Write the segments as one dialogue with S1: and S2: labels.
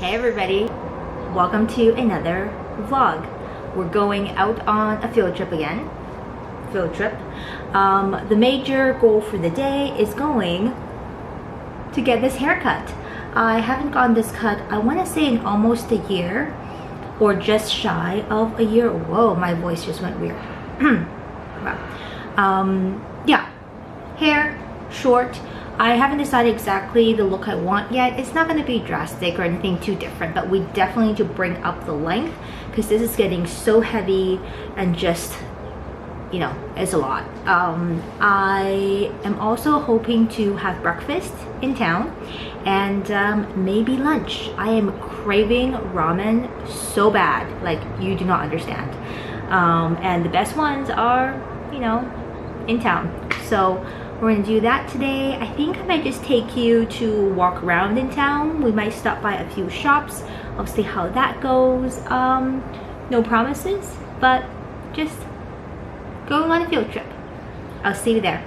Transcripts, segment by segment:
S1: Hey everybody, welcome to another vlog. We're going out on a field trip again. The major goal for the day is going to get this haircut. I haven't gotten this cut, I want to say in almost a year or just shy of a year. Whoa, my voice just went weird. Yeah, hair, short. I haven't decided exactly the look I want yet. It's not going to be drastic or anything too different, but we definitely need to bring up the length because this is getting so heavy and just, you know, it's a lot. I am also hoping to have breakfast in town and maybe lunch. I am craving ramen so bad, like you do not understand. And the best ones are, you know, in town. So we're gonna do that today. I think I might just take you to walk around in town. We might stop by a few shops. I'll see how that goes. No promises, but just going on a field trip. I'll see you there.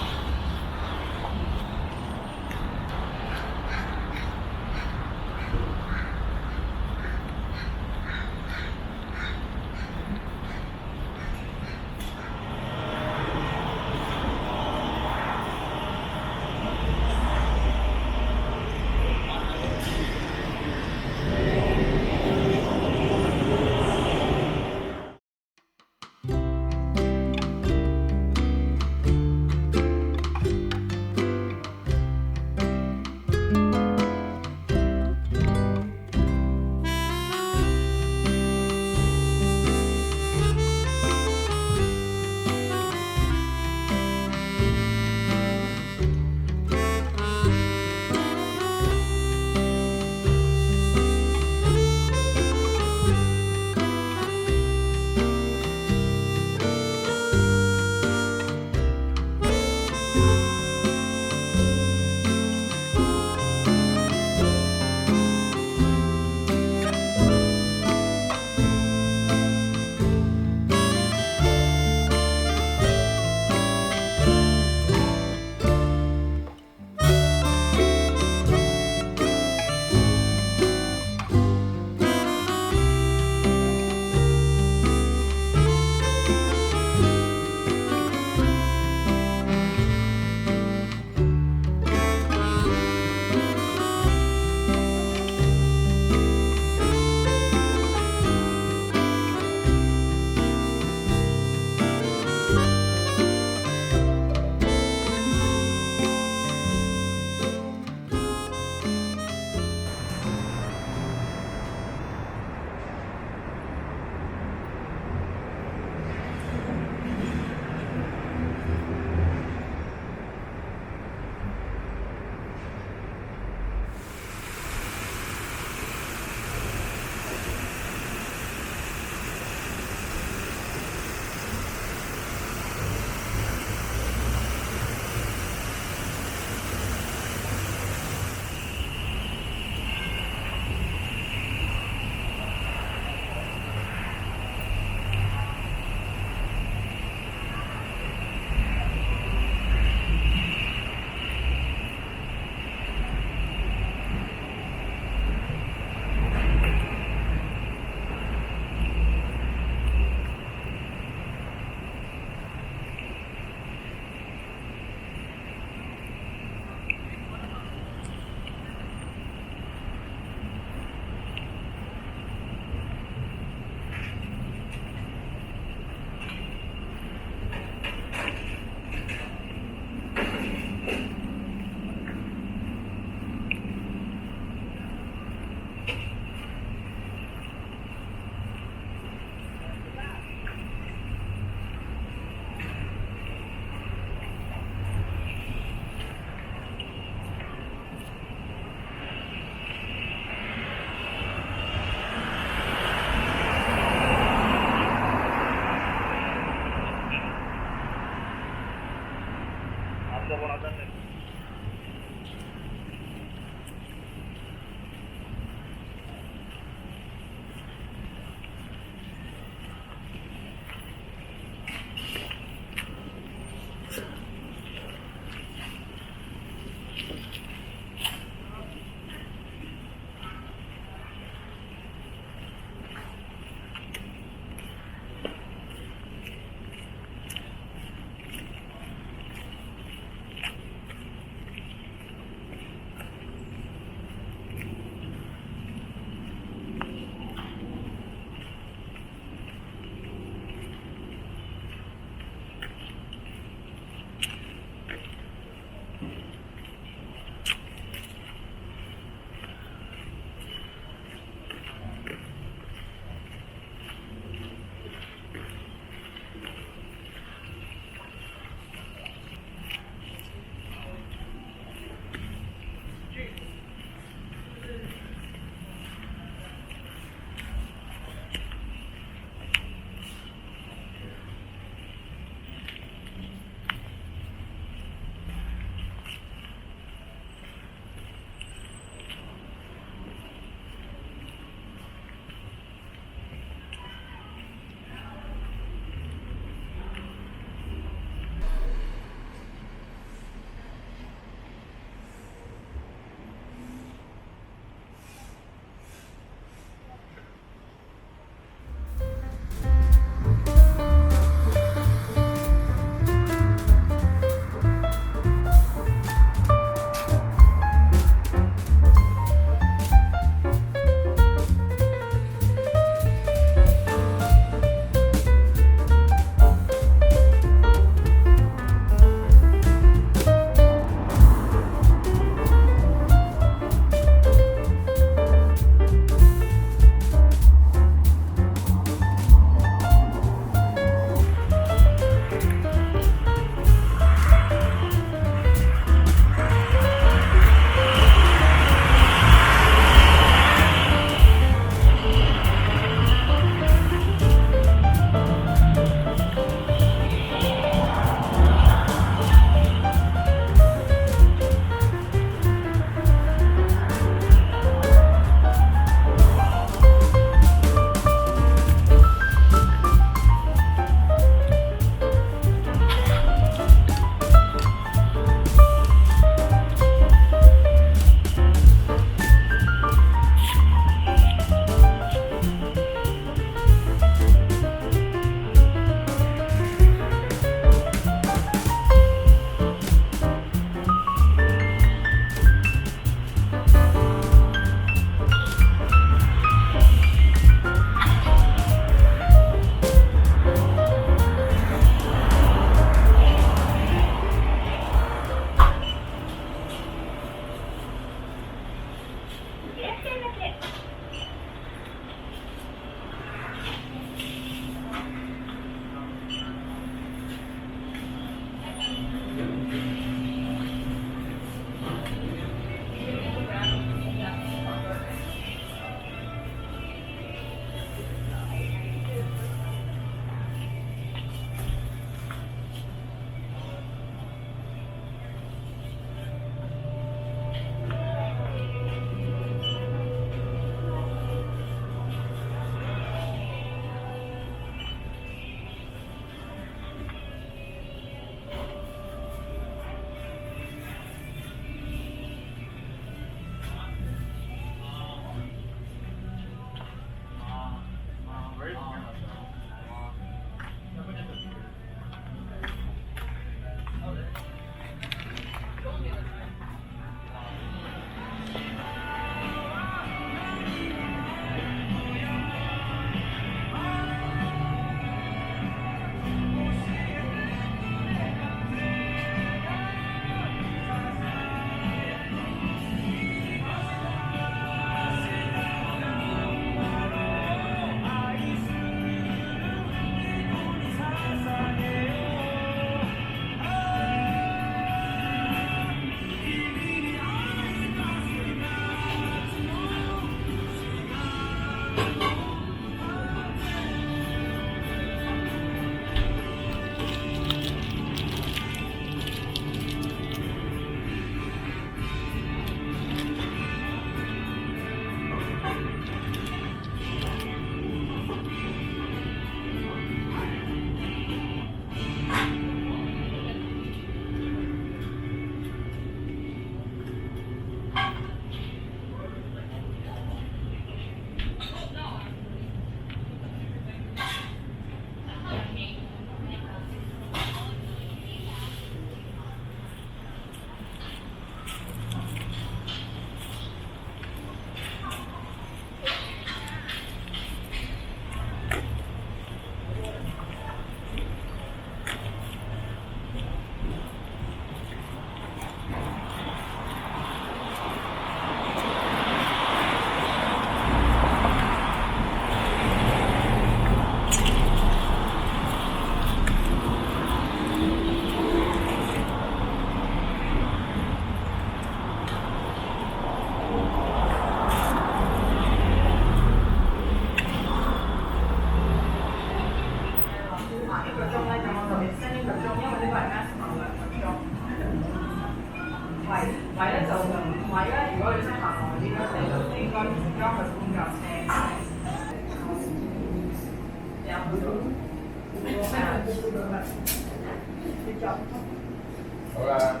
S2: Ahora,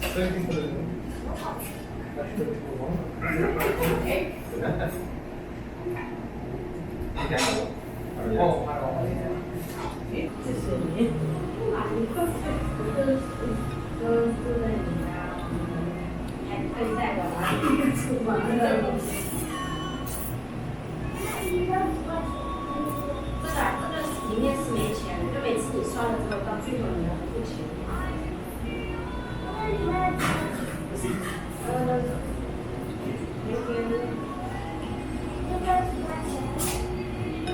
S2: estoy dentro de
S3: 里面是没钱的，就每次你刷了之后，到最后你要付钱。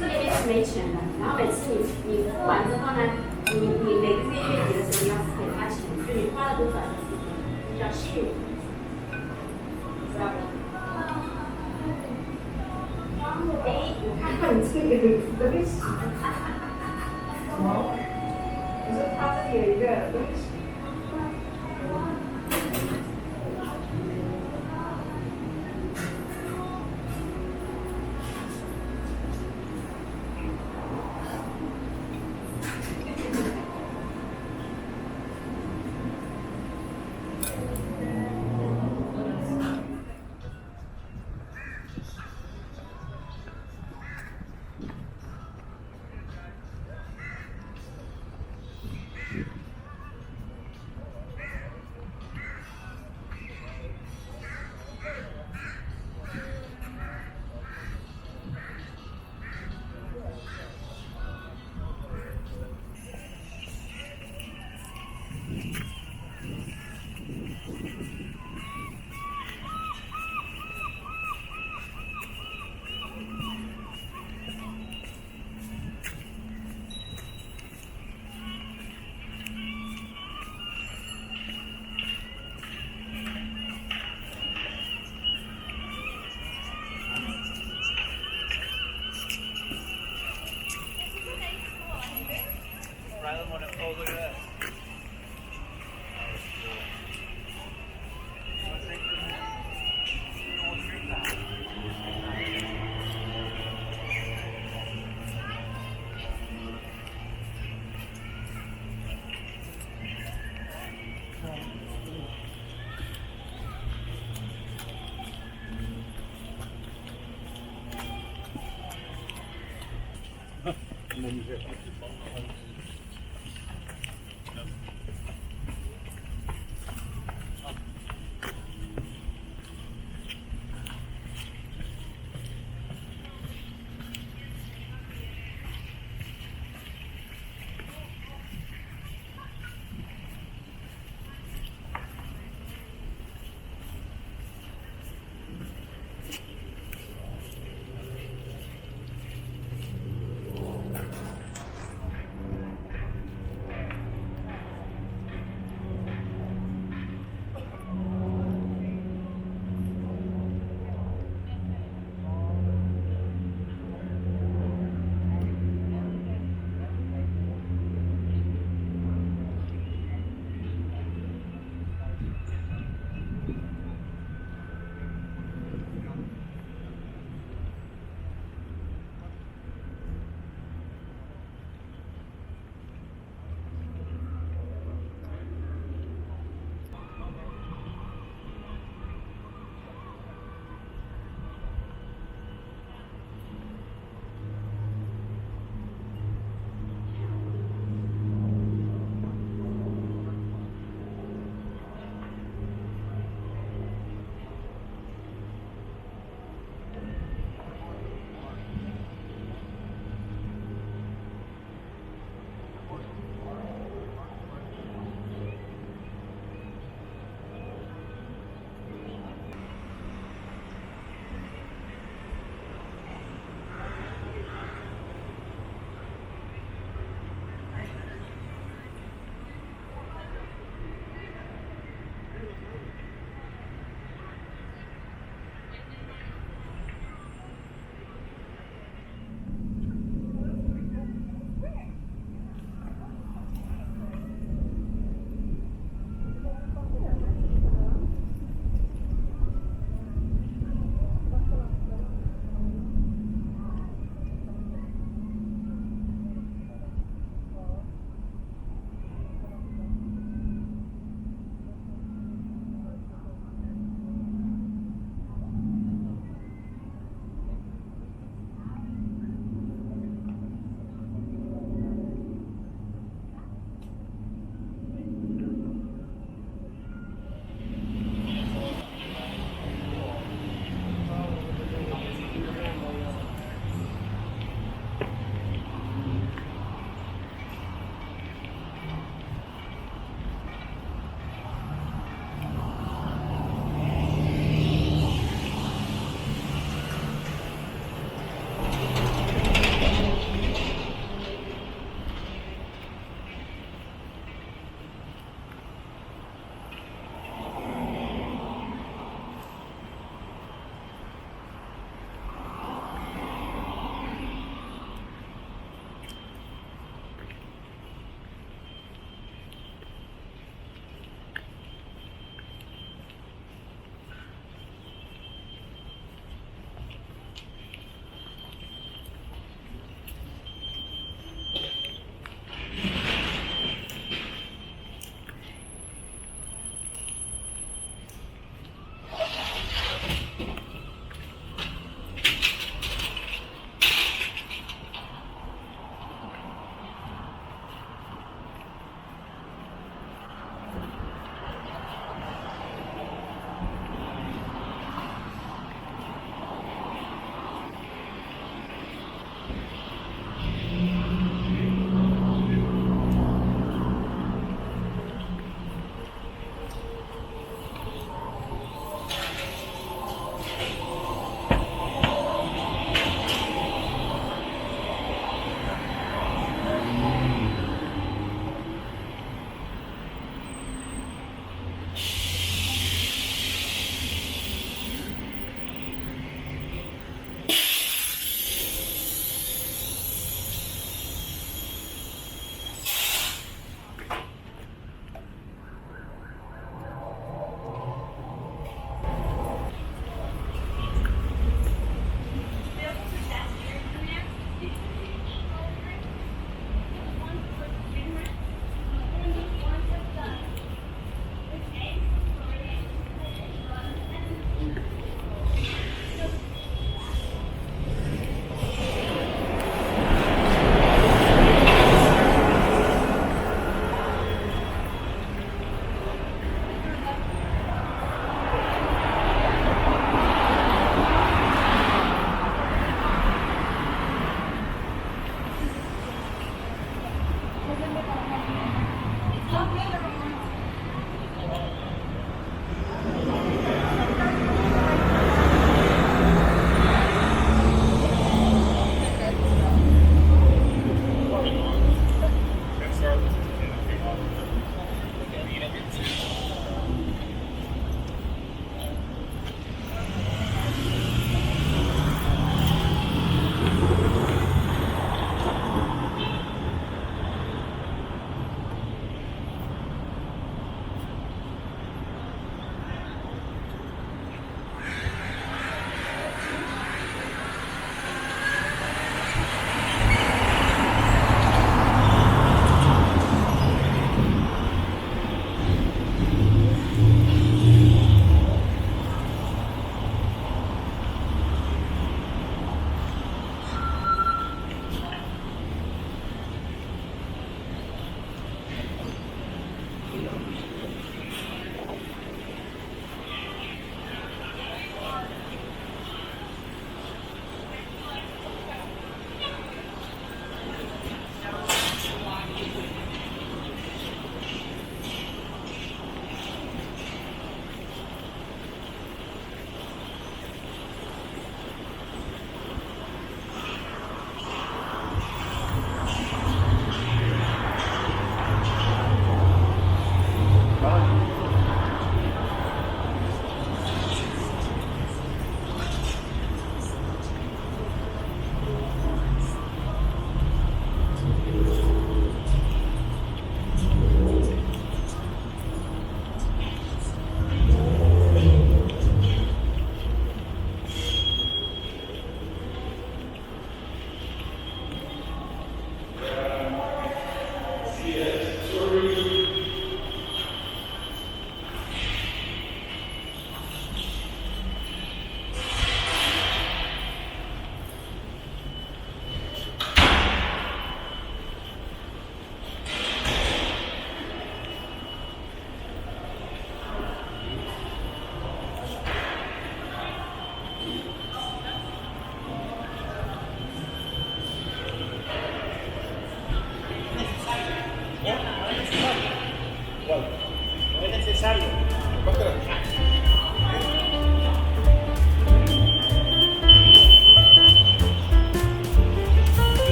S3: 这里面是没钱的，然后每次你付完之后呢，你每个月月底的时候你要付给他钱，就你花了多少，叫信用，知道不？哎，我看到你这个有东西。我说他这里有一个东西。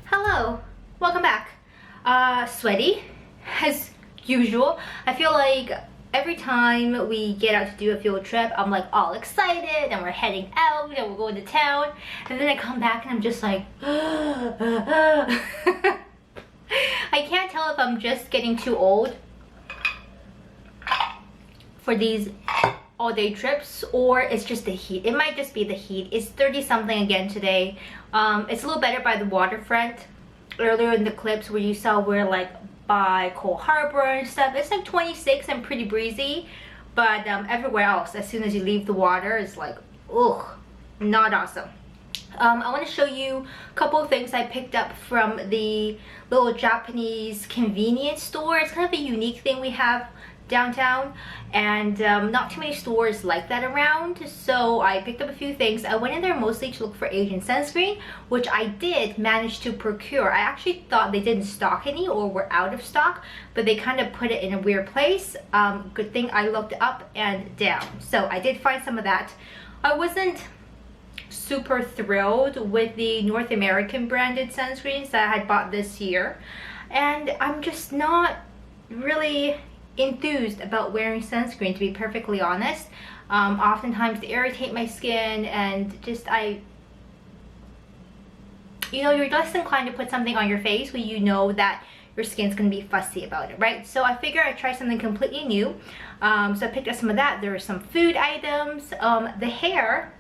S1: Hello, welcome back. Sweaty as usual. I feel like every time we get out to do a field trip, I'm like all excited and we're heading out and we're going to town, and then I come back and I'm just like I can't tell if I'm just getting too old for these all-day trips or it's just the heat. It might just be the heat. It's 30 something again today. It's a little better by the waterfront. Earlier in the clips where you saw we're like by Cole Harbor and stuff, it's like 26 and pretty breezy, but everywhere else as soon as you leave the water it's like ugh, not awesome. I want to show you a couple of things I picked up from the little Japanese convenience store. It's kind of a unique thing we have downtown, and not too many stores like that around, so I picked up a few things. I went in there mostly to look for Asian sunscreen, which I did manage to procure. I actually thought they didn't stock any or were out of stock, but they kind of put it in a weird place. Good thing I looked up and down, so I did find some of that. I wasn't super thrilled with the North American branded sunscreens that I had bought this year, and I'm just not really enthused about wearing sunscreen, to be perfectly honest. Oftentimes they irritate my skin, and just you know, you're less inclined to put something on your face when you know that your skin's gonna be fussy about it, right? So I figured I'd try something completely new. So I picked up some of that. There are some food items. The hair,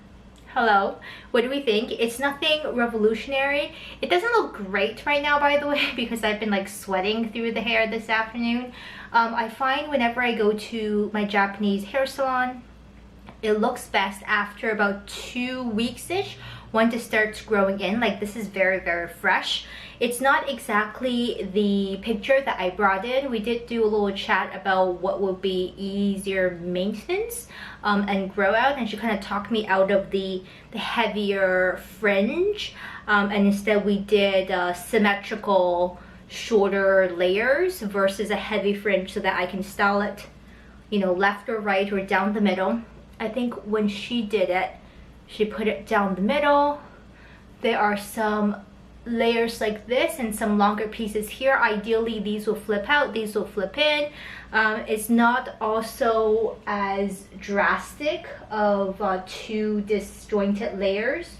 S1: hello, what do we think? It's nothing revolutionary. It doesn't look great right now, by the way, because I've been like sweating through the hair this afternoon. I find whenever I go to my Japanese hair salon, it looks best after about 2 weeks-ish once it starts growing in. Like, this is very, very fresh. It's not exactly the picture that I brought in. We did do a little chat about what would be easier maintenance and grow out, and she kind of talked me out of the heavier fringe, and instead we did symmetrical shorter layers versus a heavy fringe so that I can style it, you know, left or right or down the middle. I think when she did it, she put it down the middle. There are some layers like this and some longer pieces here. Ideally these will flip out, these will flip in. It's not also as drastic of two disjointed layers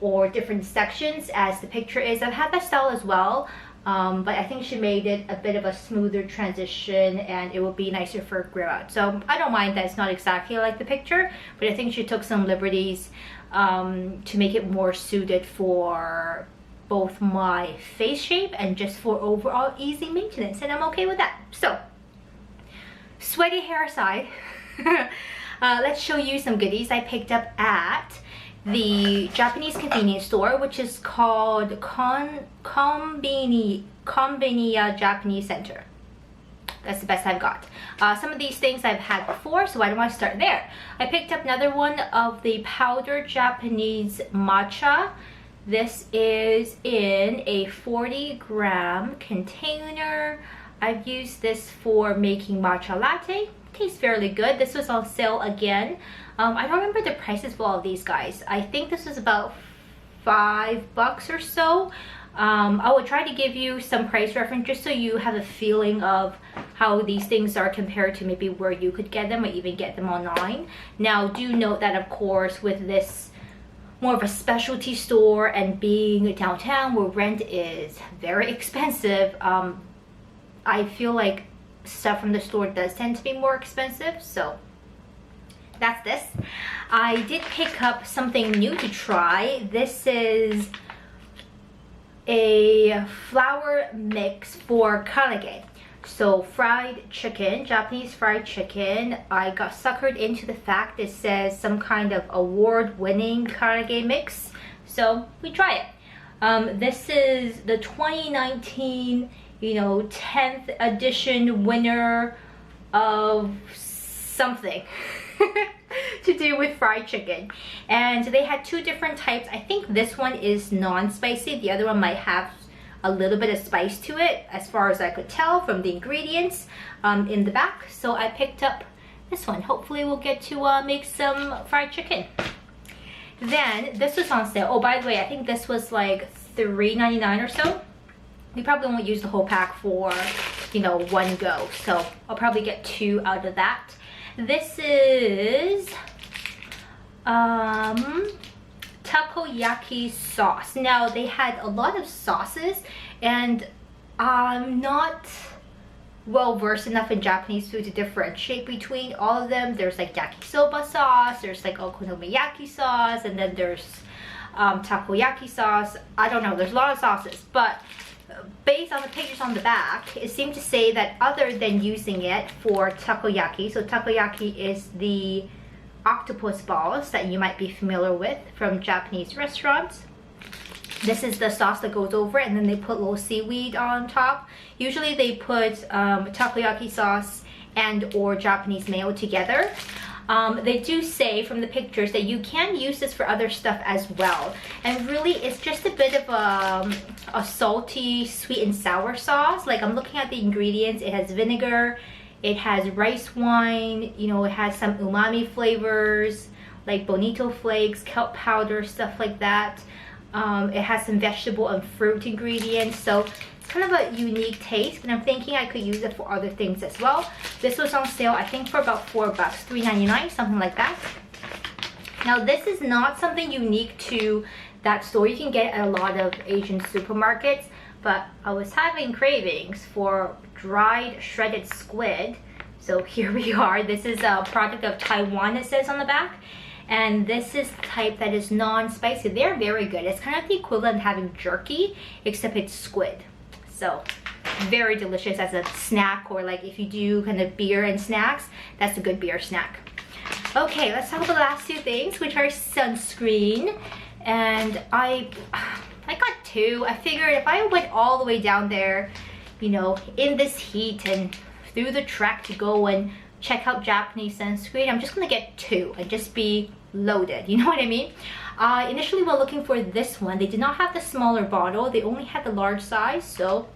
S1: or different sections as the picture is. I've had that style as well, but I think she made it a bit of a smoother transition and it will be nicer for grow out. So I don't mind that it's not exactly like the picture, but I think she took some liberties to make it more suited for both my face shape and just for overall easy maintenance, and I'm okay with that. So sweaty hair aside, let's show you some goodies I picked up at the Japanese convenience store, which is called Konbini Japanese Center. That's the best I've got. Some of these things I've had before, so I don't want to start there. I picked up another one of the powdered Japanese matcha. This is in a 40-gram container. I've used this for making matcha latte. Tastes fairly good. This was on sale again. I don't remember the prices for all of these guys. I think this was about $5 or so. I will try to give you some price reference just so you have a feeling of how these things are compared to maybe where you could get them or even get them online. Now do note that of course with this more of a specialty store and being downtown where rent is very expensive, I feel like stuff from the store does tend to be more expensive, so that's this. I did pick up something new to try. This is a flour mix for karage. So fried chicken, Japanese fried chicken. I got suckered into the fact it says some kind of award-winning karage mix. So we try it. This is the 2019, 10th edition winner of something to do with fried chicken. And they had two different types. I think this one is non-spicy. The other one might have a little bit of spice to it, as far as I could tell from the ingredients in the back. So I picked up this one. Hopefully we'll get to make some fried chicken. Then this was on sale. Oh, by the way, I think this was like $3.99 or so. We probably won't use the whole pack for, one go. So I'll probably get 2 out of that. This is takoyaki sauce. Now they had a lot of sauces, and I'm not well versed enough in Japanese food to differentiate between all of them. There's like yakisoba sauce, there's like okonomiyaki sauce, and then there's takoyaki sauce. I don't know, there's a lot of sauces, but based on the pictures on the back, it seemed to say that other than using it for takoyaki, so takoyaki is the octopus balls that you might be familiar with from Japanese restaurants. This is the sauce that goes over, and then they put little seaweed on top. Usually they put takoyaki sauce and or Japanese mayo together. They do say from the pictures that you can use this for other stuff as well. And really it's just a bit of a salty, sweet and sour sauce. Like, I'm looking at the ingredients. It has vinegar, it has rice wine, it has some umami flavors like bonito flakes, kelp powder, stuff like that. It has some vegetable and fruit ingredients, so it's kind of a unique taste, and I'm thinking I could use it for other things as well. This was on sale, I think, for about $4, $3.99, something like that. Now this is not something unique to that store. You can get it at a lot of Asian supermarkets, but I was having cravings for dried shredded squid, so here we are. This is a product of Taiwan, it says on the back. And this is the type that is non-spicy. They're very good. It's kind of the equivalent of having jerky, except it's squid. So very delicious as a snack, or like if you do kind of beer and snacks, that's a good beer snack. Okay, let's talk about the last two things, which are sunscreen. And I got 2. I figured if I went all the way down there, in this heat and through the trek to go and check out Japanese sunscreen, I'm just gonna get 2 and just be loaded, you know what I mean? Initially we're looking for this one. They did not have the smaller bottle, they only had the large size, so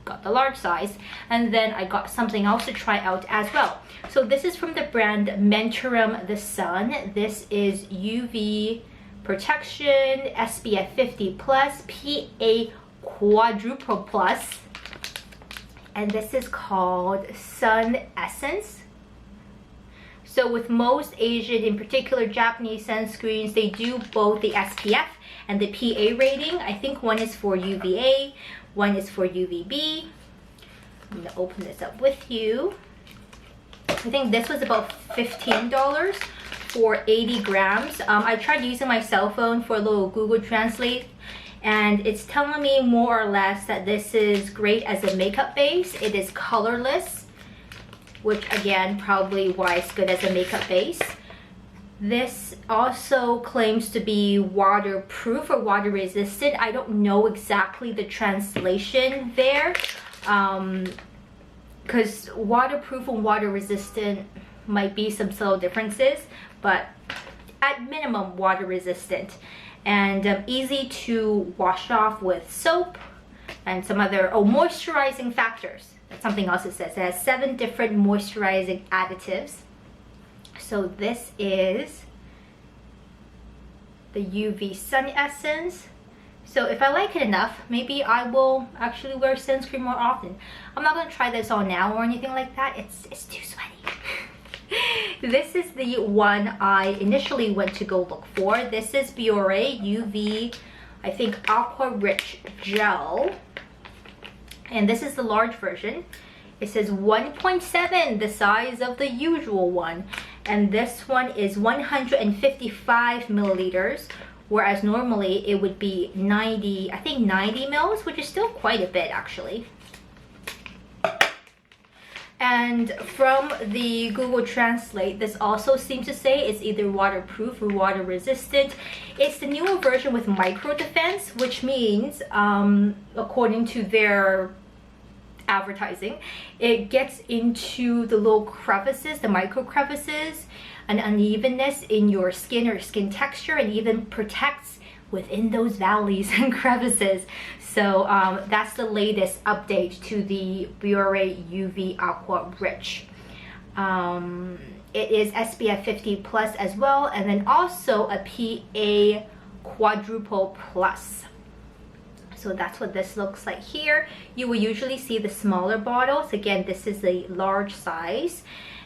S1: got the large size. And then I got something else to try out as well. So this is from the brand Mentorum The Sun. This is UV protection, SPF 50+, PA quadruple plus, and this is called Sun Essence. So with most Asian, in particular Japanese sunscreens, they do both the SPF and the PA rating. I think one is for UVA, one is for UVB. I'm gonna open this up with you. I think this was about $15 for 80 grams. I tried using my cell phone for a little Google Translate, and it's telling me more or less that this is great as a makeup base. It is colorless, which again, probably why it's good as a makeup base. This also claims to be waterproof or water resistant. I don't know exactly the translation there, because waterproof and water resistant might be some subtle differences, but at minimum water resistant, and easy to wash off with soap and some other moisturizing factors. That's something else it says. It has 7 different moisturizing additives. So this is the UV Sun Essence. So if I like it enough, maybe I will actually wear sunscreen more often. I'm not gonna try this on now or anything like that. It's too sweaty. This is the one I initially went to go look for. This is Biore UV, I think, Aqua Rich Gel. And this is the large version. It says 1.7, the size of the usual one. And this one is 155 milliliters, whereas normally it would be 90, I think 90 mils, which is still quite a bit actually. And from the Google Translate, this also seems to say it's either waterproof or water resistant. It's the newer version with micro defense, which means, according to their advertising, it gets into the little crevices, the micro crevices, and unevenness in your skin or skin texture, and even protects within those valleys and crevices. So that's the latest update to the Biore UV Aqua Rich. It is SPF 50 plus as well, and then also a PA quadruple plus. So that's what this looks like here. You will usually see the smaller bottles. Again, this is the large size.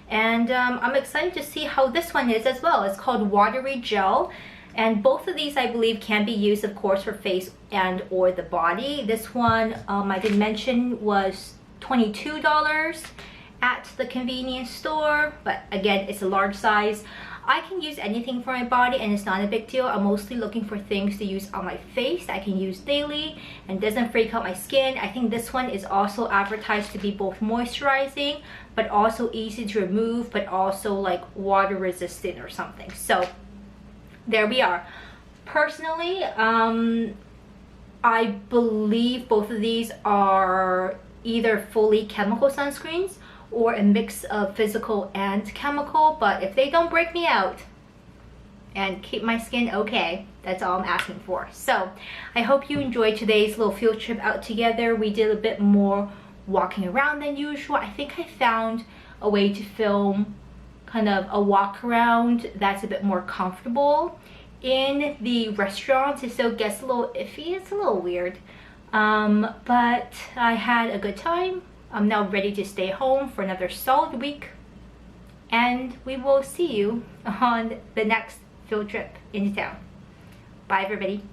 S1: And I'm excited to see how this one is as well. It's called Watery Gel. And both of these, I believe, can be used, of course, for face and or the body. This one, I did mention, was $22 at the convenience store. But again, it's a large size. I can use anything for my body and it's not a big deal. I'm mostly looking for things to use on my face that I can use daily and doesn't freak out my skin. I think this one is also advertised to be both moisturizing, but also easy to remove, but also like water resistant or something. So there we are. Personally, I believe both of these are either fully chemical sunscreens or a mix of physical and chemical, but if they don't break me out and keep my skin okay, that's all I'm asking for. So I hope you enjoyed today's little field trip out together. We did a bit more walking around than usual. I think I found a way to film kind of a walk around that's a bit more comfortable. In the restaurants, it still gets a little iffy, it's a little weird, but I had a good time. I'm now ready to stay home for another solid week, and we will see you on the next field trip into town. Bye everybody.